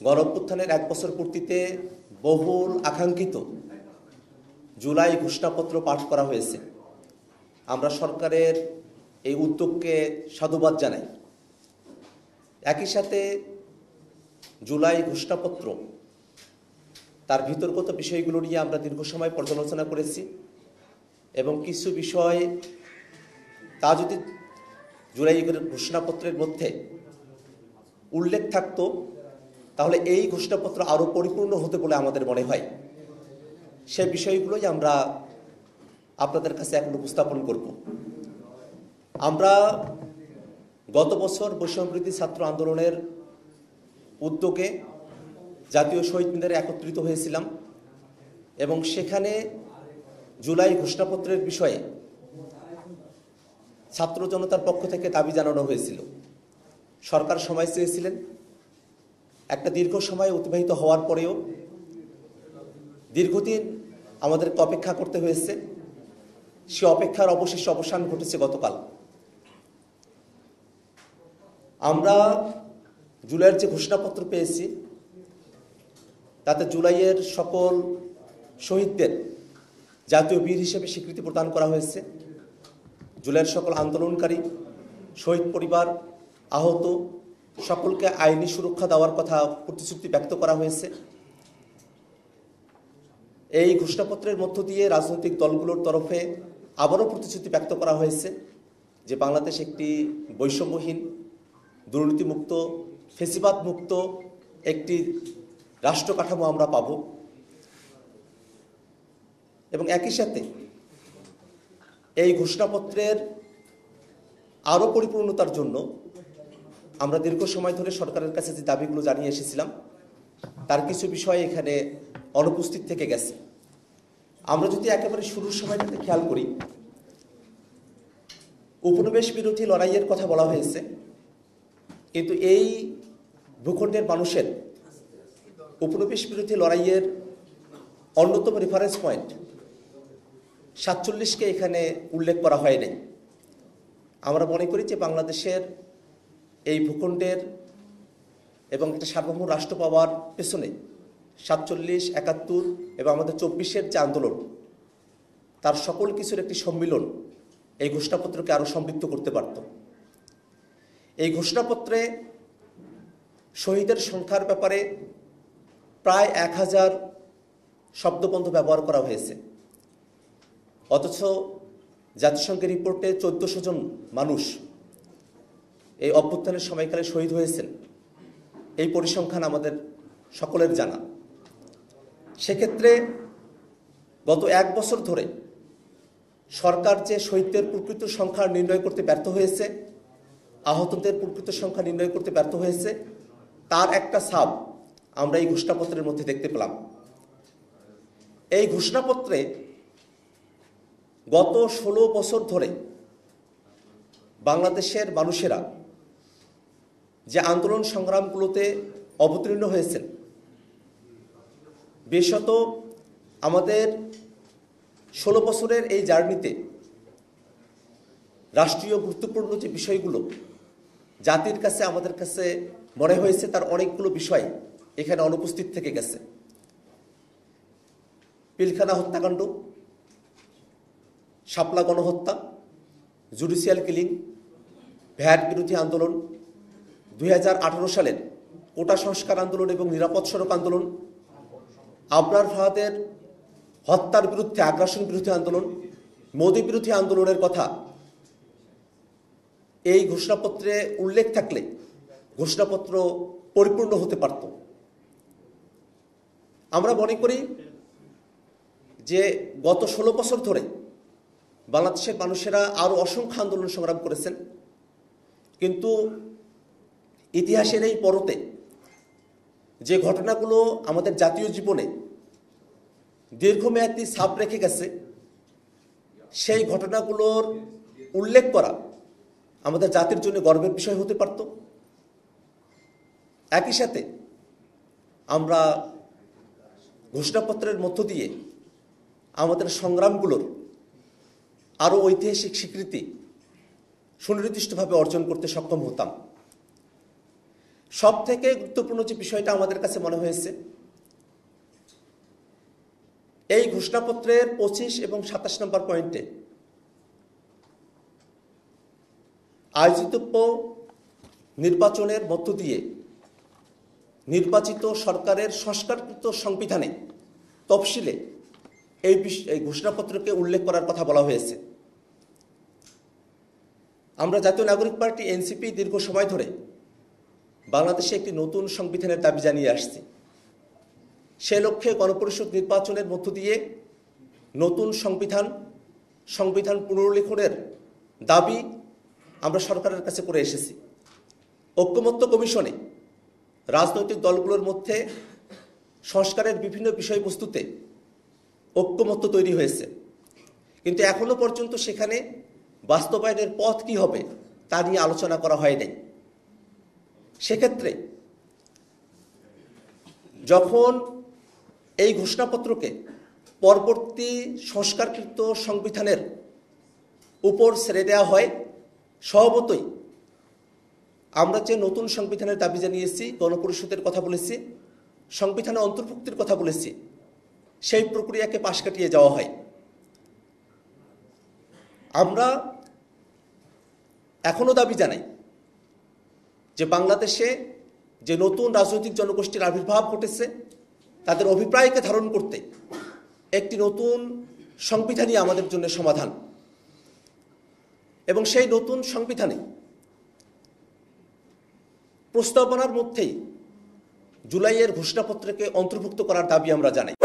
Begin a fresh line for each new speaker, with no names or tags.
গণঅভ্যুত্থানের 1 বছর পূর্তিতে বহুল আকাঙ্ক্ষিত জুলাই ঘোষণাপত্র পাঠ করা হয়েছে। আমরা সরকারের এই উদ্যোগকে সাধুবাদ জানাই। একই সাথে জুলাই ঘোষণাপত্র তার ভিতরগত বিষয়গুলো নিয়ে আমরা দীর্ঘ সময় পর্যালোচনা করেছি এবং কিছু বিষয় তা যদি জুলাই ঘোষণাপত্রের মধ্যে উল্লেখ থাকতো তাহলে এই ঘোষণাপত্র আরও পরিপূর্ণ হতে বলে আমাদের মনে হয়। সে বিষয়গুলোই আমরা আপনাদের কাছে এখন উপস্থাপন করব। আমরা গত বছর বৈষম্যবিরোধী ছাত্র আন্দোলনের উদ্যোগে জাতীয় শহীদ মিনারে একত্রিত হয়েছিলাম এবং সেখানে জুলাই ঘোষণাপত্রের বিষয়ে ছাত্র জনতার পক্ষ থেকে দাবি জানানো হয়েছিল। সরকার সময় চেয়েছিলেন, একটা দীর্ঘ সময় অতিবাহিত হওয়ার পরেও দীর্ঘদিন আমাদেরকে অপেক্ষা করতে হয়েছে। সে অপেক্ষার অবশেষে অবসান ঘটেছে গতকাল। আমরা জুলাইয়ের যে ঘোষণাপত্র পেয়েছি তাতে জুলাইয়ের সকল শহীদদের জাতীয় বীর হিসেবে স্বীকৃতি প্রদান করা হয়েছে। জুলাইয়ের সকল আন্দোলনকারী, শহীদ পরিবার, আহত সকলকে আইনি সুরক্ষা দেওয়ার কথা প্রতিশ্রুতি ব্যক্ত করা হয়েছে। এই ঘোষণাপত্রের মধ্য দিয়ে রাজনৈতিক দলগুলোর তরফে আবারও প্রতিশ্রুতি ব্যক্ত করা হয়েছে যে বাংলাদেশ একটি বৈষম্যহীন, দুর্নীতিমুক্ত, ফেসিবাদ মুক্ত একটি রাষ্ট্র কাঠামো আমরা পাব। এবং একই সাথে এই ঘোষণাপত্রের আরও পরিপূর্ণতার জন্য আমরা দীর্ঘ সময় ধরে সরকারের কাছে যে দাবিগুলো জানিয়ে এসেছিলাম তার কিছু বিষয় এখানে অনুপস্থিত থেকে গেছে। আমরা যদি একেবারে শুরুর সময়টাতে খেয়াল করি, উপনিবেশ বিরোধী লড়াইয়ের কথা বলা হয়েছে, কিন্তু এই ভূখণ্ডের মানুষের উপনিবেশ বিরোধী লড়াইয়ের অন্যতম রেফারেন্স পয়েন্ট 47কে এখানে উল্লেখ করা হয়নি। আমরা মনে করি যে বাংলাদেশের এই ভূখণ্ডের এবং একটা সার্বভৌম রাষ্ট্র পাওয়ার পেছনে 47, 71 এবং আমাদের 24-এর যে আন্দোলন তার সকল কিছুর একটি সম্মিলন এই ঘোষণাপত্রকে আরও সমৃদ্ধ করতে পারত। এই ঘোষণাপত্রে শহীদের সংখ্যার ব্যাপারে প্রায় 1000 শব্দবন্ধ ব্যবহার করা হয়েছে, অথচ জাতিসংঘের রিপোর্টে 1400 জন মানুষ এই অভ্যুত্থানের সময়কালে শহীদ হয়েছেন। এই পরিসংখ্যান আমাদের সকলের জানা। সেক্ষেত্রে গত 1 বছর ধরে সরকার যে শহীদদের প্রকৃত সংখ্যা নির্ণয় করতে ব্যর্থ হয়েছে, আহতদের প্রকৃত সংখ্যা নির্ণয় করতে ব্যর্থ হয়েছে, তার একটা ছাপ আমরা এই ঘোষণাপত্রের মধ্যে দেখতে পেলাম। এই ঘোষণাপত্রে গত 16 বছর ধরে বাংলাদেশের মানুষেরা যে আন্দোলন সংগ্রামগুলোতে অবতীর্ণ হয়েছেন, বিশেষত আমাদের 16 বছরের এই জার্নিতে রাষ্ট্রীয় গুরুত্বপূর্ণ যে বিষয়গুলো জাতির কাছে আমাদের কাছে মনে হয়েছে তার অনেকগুলো বিষয় এখানে অনুপস্থিত থেকে গেছে। পিলখানা হত্যাকাণ্ড, শাপলা গণহত্যা, জুডিশিয়াল কিলিং, ভ্যাট বিরোধী আন্দোলন, 2018 সালের কোটা সংস্কার আন্দোলন এবং নিরাপদ সড়ক আন্দোলন, আবরার ফাহাদের হত্যার বিরুদ্ধে আগ্রাসন বিরোধী আন্দোলন, মোদী বিরোধী আন্দোলনের কথা এই ঘোষণাপত্রে উল্লেখ থাকলে ঘোষণাপত্র পরিপূর্ণ হতে পারত। আমরা মনে করি যে গত 16 বছর ধরে বাংলাদেশের মানুষেরা আরও অসংখ্য আন্দোলন সংগ্রাম করেছেন, কিন্তু ইতিহাসের এই পরতে যে ঘটনাগুলো আমাদের জাতীয় জীবনে দীর্ঘমেয়াদী ছাপ রেখে গেছে সেই ঘটনাগুলোর উল্লেখ করা আমাদের জাতির জন্য গর্বের বিষয় হতে পারত। একই সাথে আমরা ঘোষণাপত্রের মধ্য দিয়ে আমাদের সংগ্রামগুলোর আরও ঐতিহাসিক স্বীকৃতি সুনির্দিষ্টভাবে অর্জন করতে সক্ষম হতাম। সবথেকে গুরুত্বপূর্ণ যে বিষয়টা আমাদের কাছে মনে হয়েছে, এই ঘোষণাপত্রের 25 এবং 27 নম্বর পয়েন্টে আয়োজিতব্য নির্বাচনের মধ্য দিয়ে নির্বাচিত সরকারের সংস্কারকৃত সংবিধানে তফসিলে এই ঘোষণাপত্রকে উল্লেখ করার কথা বলা হয়েছে। আমরা জাতীয় নাগরিক পার্টি এনসিপি দীর্ঘ সময় ধরে বাংলাদেশে একটি নতুন সংবিধানের দাবি জানিয়ে আসছি। সে লক্ষ্যে গণপরিষদ নির্বাচনের মধ্য দিয়ে নতুন সংবিধান পুনর্লিখনের দাবি আমরা সরকারের কাছে করে এসেছি। ঐকমত্য কমিশনে রাজনৈতিক দলগুলোর মধ্যে সংস্কারের বিভিন্ন বিষয়বস্তুতে ঐকমত্য তৈরি হয়েছে, কিন্তু এখনো পর্যন্ত সেখানে বাস্তবায়নের পথ কি হবে তা নিয়ে আলোচনা করা হয়নি। সেক্ষেত্রে যখন এই ঘোষণাপত্রকে পরবর্তী সংস্কারকৃত সংবিধানের উপর ছেড়ে দেওয়া হয়, স্বভাবতই আমরা যে নতুন সংবিধানের দাবি জানিয়েছি, গণপরিষদের কথা বলেছি, সংবিধানে অন্তর্ভুক্তির কথা বলেছি, সেই প্রক্রিয়াকে পাশ কাটিয়ে যাওয়া হয়। আমরা এখনো দাবি জানাই যে বাংলাদেশে যে নতুন রাজনৈতিক জনগোষ্ঠীর আবির্ভাব ঘটেছে, তাদের অভিপ্রায়কে ধারণ করতে একটি নতুন সংবিধানই আমাদের জন্য সমাধান, এবং সেই নতুন সংবিধানে প্রস্তাবনার মধ্যেই জুলাইয়ের ঘোষণাপত্রকে অন্তর্ভুক্ত করার দাবি আমরা জানাই।